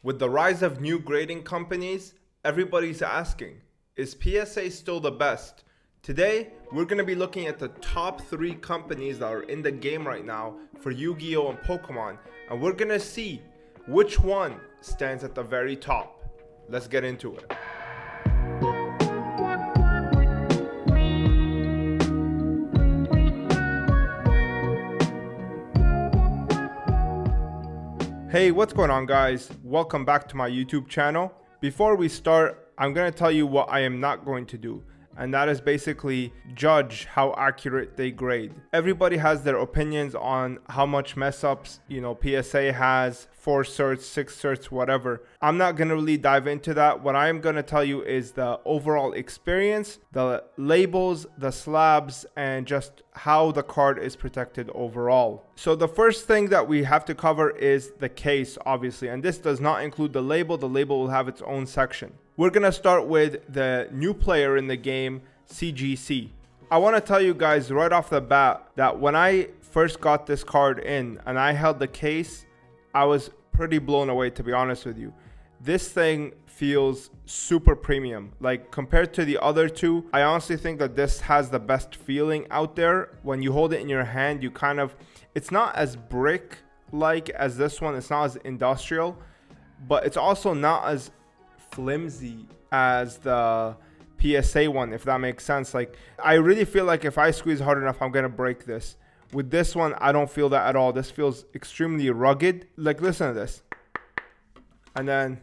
With the rise of new grading companies, everybody's asking, is PSA still the best? Today, we're going to be looking at the top 3 companies that are in the game right now for Yu-Gi-Oh! And Pokemon, and we're going to see which one stands at the very top. Let's get into it. Hey, what's going on, guys? Welcome back to my YouTube channel. Before we start, I'm going to tell you what I am not going to do, and that is basically judge how accurate they grade. Everybody has their opinions on how much mess ups, PSA has, 4 certs, 6 certs, whatever. I'm not going to really dive into that. What I'm going to tell you is the overall experience, the labels, the slabs, and just how the card is protected overall. So the first thing that we have to cover is the case, obviously, and this does not include the label. The label will have its own section. We're going to start with the new player in the game, CGC. I want to tell you guys right off the bat that when I first got this card in and I held the case, I was pretty blown away, to be honest with you. This thing feels super premium. Like, compared to the other two, I honestly think that this has the best feeling out there. When you hold it in your hand, it's not as brick-like as this one. It's not as industrial, but it's also not as flimsy as the PSA one, if that makes sense. Like, I really feel like if I squeeze hard enough, I'm gonna break this. With this one, I don't feel that at all. This feels extremely rugged. Like, listen to this, and then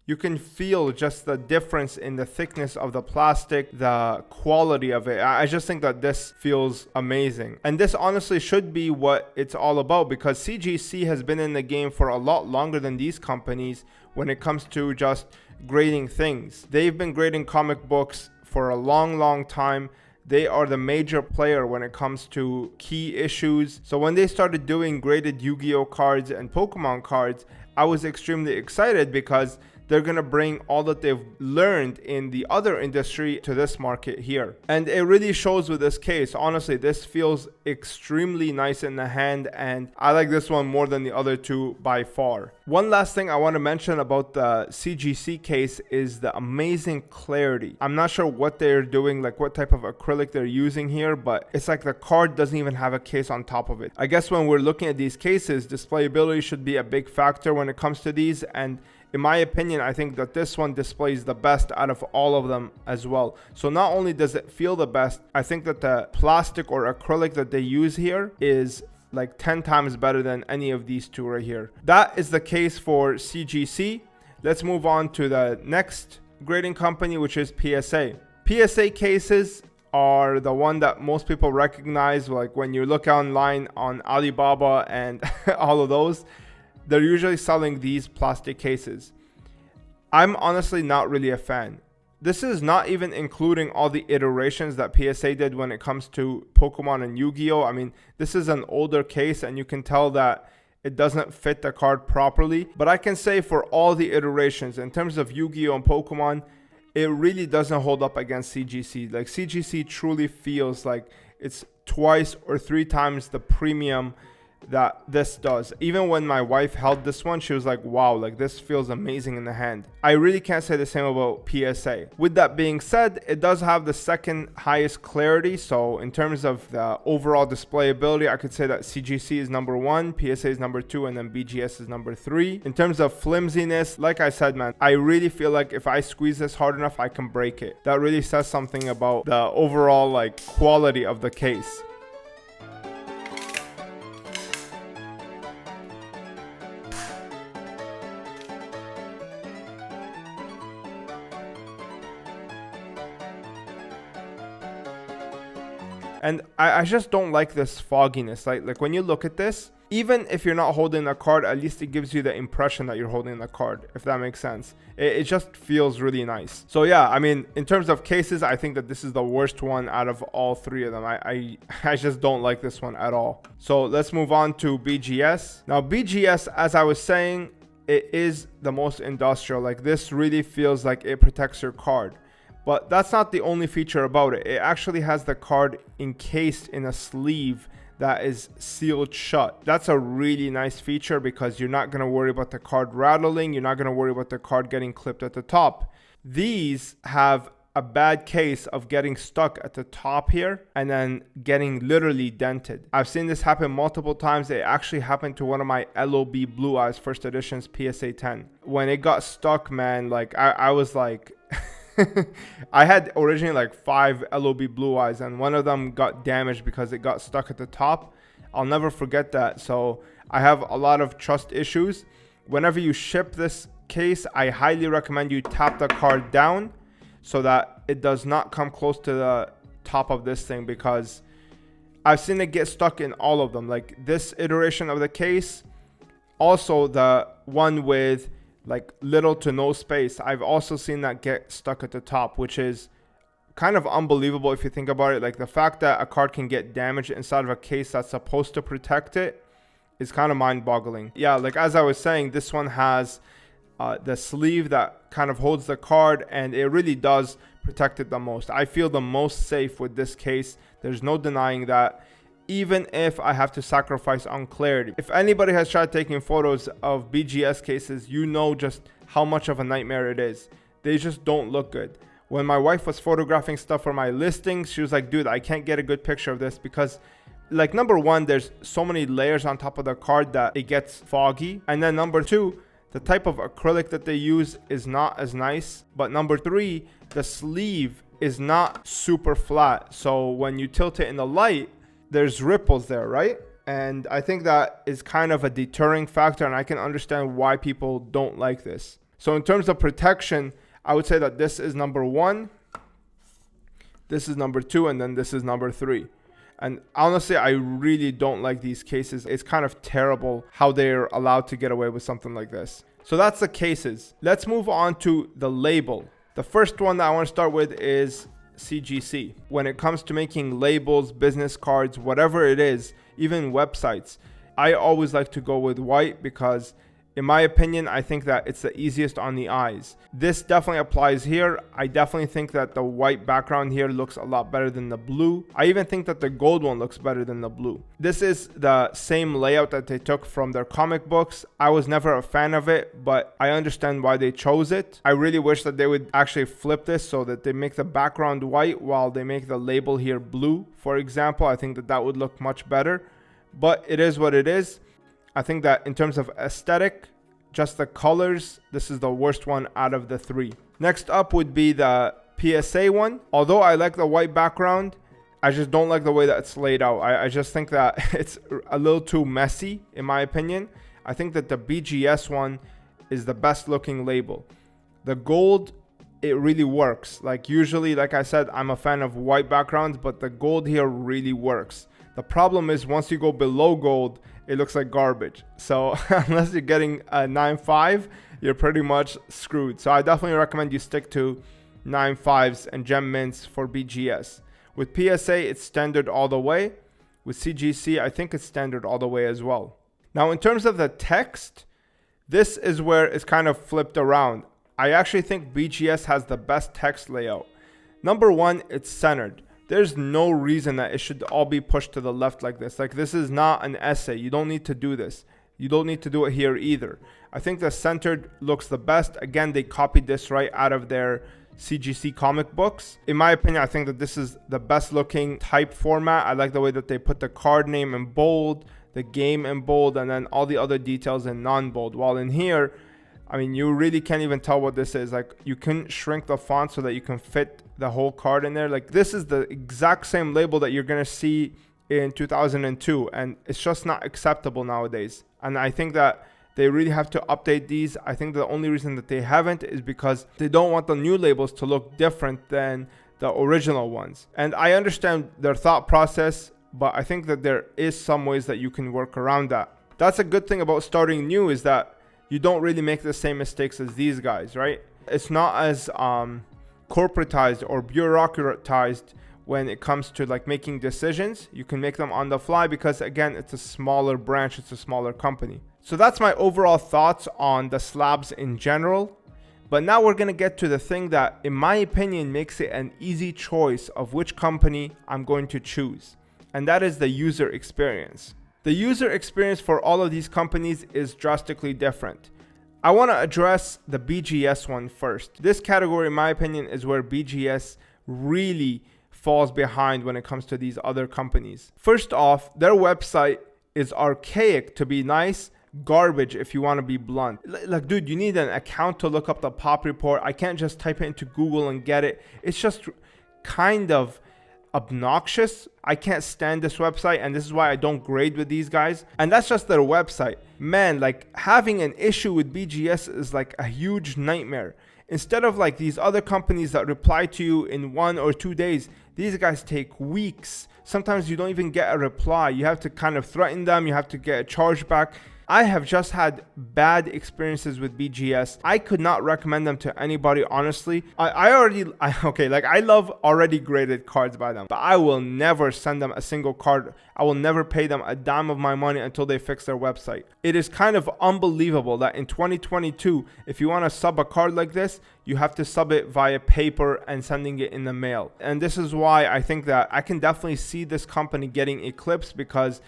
you can feel just the difference in the thickness of the plastic, the quality of it. I just think that this feels amazing. And this honestly should be what it's all about, because CGC has been in the game for a lot longer than these companies when it comes to just grading things. They've been grading comic books for a long time. They are the major player when it comes to key issues. So when they started doing graded Yu-Gi-Oh cards and Pokemon cards, I was extremely excited because they're going to bring all that they've learned in the other industry to this market here. And it really shows with this case. Honestly, this feels extremely nice in the hand, and I like this one more than the other two by far. One last thing I want to mention about the CGC case is the amazing clarity. I'm not sure what they're doing, like what type of acrylic they're using here, but it's like the card doesn't even have a case on top of it. I guess when we're looking at these cases, displayability should be a big factor when it comes to these, and in my opinion, I think that this one displays the best out of all of them as well. So not only does it feel the best, I think that the plastic or acrylic that they use here is like 10 times better than any of these two right here. That is the case for CGC. Let's move on to the next grading company, which is PSA. PSA cases are the one that most people recognize. Like when you look online on Alibaba and all of those, they're usually selling these plastic cases. I'm honestly not really a fan. This is not even including all the iterations that PSA did when it comes to Pokemon and Yu-Gi-Oh! I mean, this is an older case and you can tell that it doesn't fit the card properly. But I can say for all the iterations, in terms of Yu-Gi-Oh! And Pokemon, it really doesn't hold up against CGC. Like, CGC truly feels like it's 2 or 3 times the premium that this does. Even when my wife held this one, she was like, wow, like this feels amazing in the hand. I really can't say the same about PSA. With that being said, it does have the second highest clarity. So in terms of the overall displayability, I could say that CGC is number 1, PSA is number 2, and then BGS is number 3. In terms of flimsiness, like I said, man, I really feel like if I squeeze this hard enough, I can break it. That really says something about the overall like quality of the case. And I just don't like this fogginess. Like when you look at this, even if you're not holding a card, at least it gives you the impression that you're holding the card, if that makes sense. It just feels really nice. So yeah, I mean, in terms of cases, I think that this is the worst one out of all 3 of them. I just don't like this one at all. So let's move on to BGS. Now BGS, as I was saying, it is the most industrial. Like, this really feels like it protects your card. But that's not the only feature about it. It actually has the card encased in a sleeve that is sealed shut. That's a really nice feature because you're not going to worry about the card rattling. You're not going to worry about the card getting clipped at the top. These have a bad case of getting stuck at the top here and then getting literally dented. I've seen this happen multiple times. It actually happened to one of my LOB Blue Eyes first editions PSA 10. When it got stuck, man, like I was like I had originally like 5 LOB Blue Eyes and one of them got damaged because it got stuck at the top. I'll never forget that. So I have a lot of trust issues. Whenever you ship this case, I highly recommend you tap the card down so that it does not come close to the top of this thing, because I've seen it get stuck in all of them. Like this iteration of the case, also the one with like little to no space, I've also seen that get stuck at the top, which is kind of unbelievable if you think about it. Like the fact that a card can get damaged inside of a case that's supposed to protect it is kind of mind-boggling. Yeah, like as I was saying, this one has the sleeve that kind of holds the card, and it really does protect it the most. I feel the most safe with this case. There's no denying that, even if I have to sacrifice on clarity. If anybody has tried taking photos of BGS cases, you know just how much of a nightmare it is. They just don't look good. When my wife was photographing stuff for my listings, she was like, dude, I can't get a good picture of this because, like, number one, there's so many layers on top of the card that it gets foggy. And then number two, the type of acrylic that they use is not as nice. But number three, the sleeve is not super flat. So when you tilt it in the light, there's ripples there, right? And I think that is kind of a deterring factor, and I can understand why people don't like this. So in terms of protection, I would say that this is number one, this is number two, and then this is number three. And honestly, I really don't like these cases. It's kind of terrible how they're allowed to get away with something like this. So that's the cases. Let's move on to the label. The first one that I want to start with is CGC. When it comes to making labels, business cards, whatever it is, even websites, I always like to go with white because, in my opinion, I think that it's the easiest on the eyes. This definitely applies here. I definitely think that the white background here looks a lot better than the blue. I even think that the gold one looks better than the blue. This is the same layout that they took from their comic books. I was never a fan of it, but I understand why they chose it. I really wish that they would actually flip this so that they make the background white while they make the label here blue, for example. I think that that would look much better, but it is what it is. I think that in terms of aesthetic, just the colors, this is the worst one out of the three. Next up would be the PSA one. Although I like the white background, I just don't like the way that it's laid out. I just think that it's a little too messy, in my opinion. I think that the BGS one is the best looking label. The gold, it really works. Like usually, like I said, I'm a fan of white backgrounds, but the gold here really works. The problem is once you go below gold, it looks like garbage. So unless you're getting a 9.5, you're pretty much screwed. So I definitely recommend you stick to 9.5s and gem mints for BGS. With PSA, it's standard all the way. With CGC, I think it's standard all the way as well. Now, in terms of the text, this is where it's kind of flipped around. I actually think BGS has the best text layout. Number one, it's centered. There's no reason that it should all be pushed to the left like this. Like, this is not an essay. You don't need to do this. You don't need to do it here either. I think the centered looks the best. Again, they copied this right out of their CGC comic books. In my opinion, I think that this is the best looking type format. I like the way that they put the card name in bold, the game in bold, and then all the other details in non-bold. While in here, I mean, you really can't even tell what this is. Like, you can shrink the font so that you can fit the whole card in there. Like, this is the exact same label that you're going to see in 2002, and it's just not acceptable nowadays. And I think that they really have to update these. I think the only reason that they haven't is because they don't want the new labels to look different than the original ones. And I understand their thought process, but I think that there is some ways that you can work around that. That's a good thing about starting new, is that you don't really make the same mistakes as these guys, right? It's not as corporatized or bureaucratized when it comes to like making decisions. You can make them on the fly because, again, it's a smaller branch, it's a smaller company. So that's my overall thoughts on the slabs in general. But now we're going to get to the thing that, in my opinion, makes it an easy choice of which company I'm going to choose. and that is the user experience. The user experience for all of these companies is drastically different. I want to address the BGS one first. This category, in my opinion, is where BGS really falls behind when it comes to these other companies. First off, their website is archaic to be nice, garbage if you want to be blunt. Like, dude, you need an account to look up the pop report. I can't just type it into Google and get it. It's just kind of obnoxious. I can't stand this website, and this is why I don't grade with these guys. And that's just their website. Man, like, having an issue with BGS is like a huge nightmare. Instead of like these other companies that reply to you in 1 or 2 days, these guys take weeks. Sometimes you don't even get a reply. You have to kind of threaten them. You have to get a chargeback. I have just had bad experiences with BGS. I could not recommend them to anybody, honestly. I love already graded cards by them, but I will never send them a single card. I will never pay them a dime of my money until they fix their website. It is kind of unbelievable that in 2022, if you want to sub a card like this, you have to sub it via paper and sending it in the mail. And this is why I think that I can definitely see this company getting eclipsed, because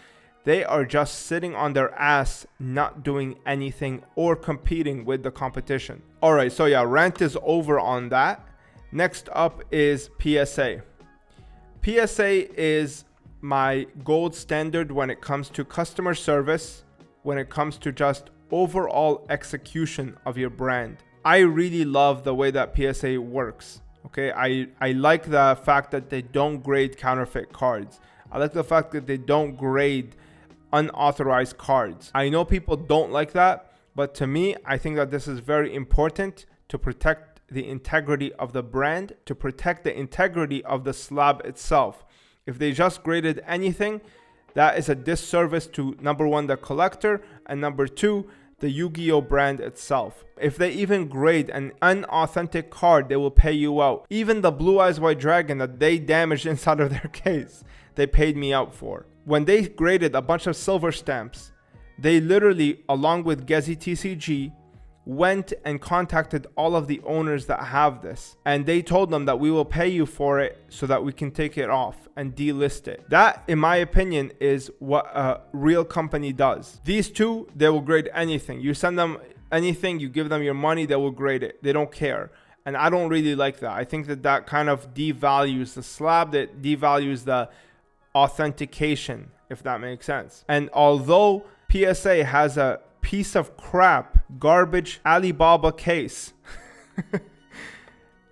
they are just sitting on their ass, not doing anything or competing with the competition. All right, so yeah, rant is over on that. Next up is PSA. PSA is my gold standard when it comes to customer service, when it comes to just overall execution of your brand. I really love the way that PSA works. Okay, I like the fact that they don't grade counterfeit cards. I like the fact that they don't grade unauthorized cards. I know people don't like that, but to me, I think that this is very important to protect the integrity of the brand, to protect the integrity of the slab itself. If they just graded anything, that is a disservice to, number one, the collector, and number two, the Yu-Gi-Oh brand itself. If they even grade an unauthentic card, they will pay you out. Even the Blue Eyes White Dragon that they damaged inside of their case, they paid me out for. When they graded a bunch of silver stamps, they literally, along with Gezi TCG, went and contacted all of the owners that have this, and they told them that we will pay you for it so that we can take it off and delist it. That, in my opinion, is what a real company does. These two, they will grade anything. You send them anything, you give them your money, they will grade it. They don't care. And I don't really like that. I think that that kind of devalues the slab, that devalues the authentication, if that makes sense. And although PSA has a piece of crap, garbage Alibaba case,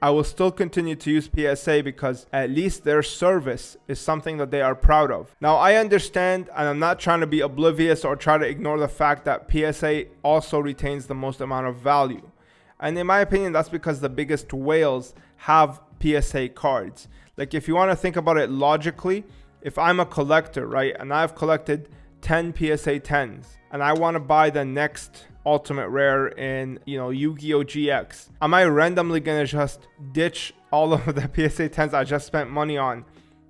I will still continue to use PSA because at least their service is something that they are proud of. Now, I understand, and I'm not trying to be oblivious or try to ignore the fact that PSA also retains the most amount of value. And in my opinion, that's because the biggest whales have PSA cards. Like, if you want to think about it logically, if I'm a collector, right, and I've collected 10 PSA 10s, and I want to buy the next ultimate rare in, Yu-Gi-Oh! GX, am I randomly going to just ditch all of the PSA 10s I just spent money on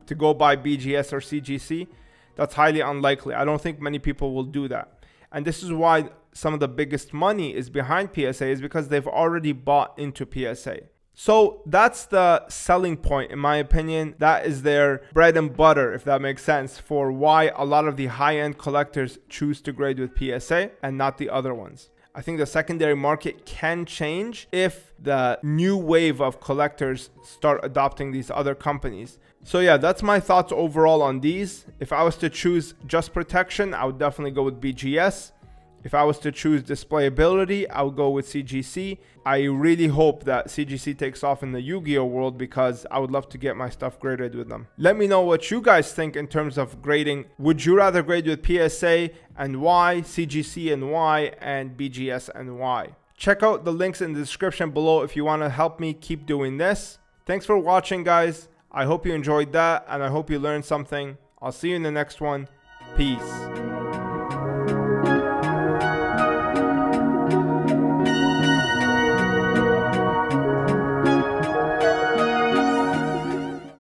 to go buy BGS or CGC? That's highly unlikely. I don't think many people will do that. And this is why some of the biggest money is behind PSA, is because they've already bought into PSA. So that's the selling point, in my opinion. That is their bread and butter, if that makes sense, for why a lot of the high-end collectors choose to grade with PSA and not the other ones. I think the secondary market can change if the new wave of collectors start adopting these other companies. So yeah, that's my thoughts overall on these. If I was to choose just protection, I would definitely go with BGS. If I was to choose displayability, I would go with CGC. I really hope that CGC takes off in the Yu-Gi-Oh world because I would love to get my stuff graded with them. Let me know what you guys think in terms of grading. Would you rather grade with PSA and why, CGC and why, and BGS and why? Check out the links in the description below if you want to help me keep doing this. Thanks for watching, guys. I hope you enjoyed that and I hope you learned something. I'll see you in the next one. Peace.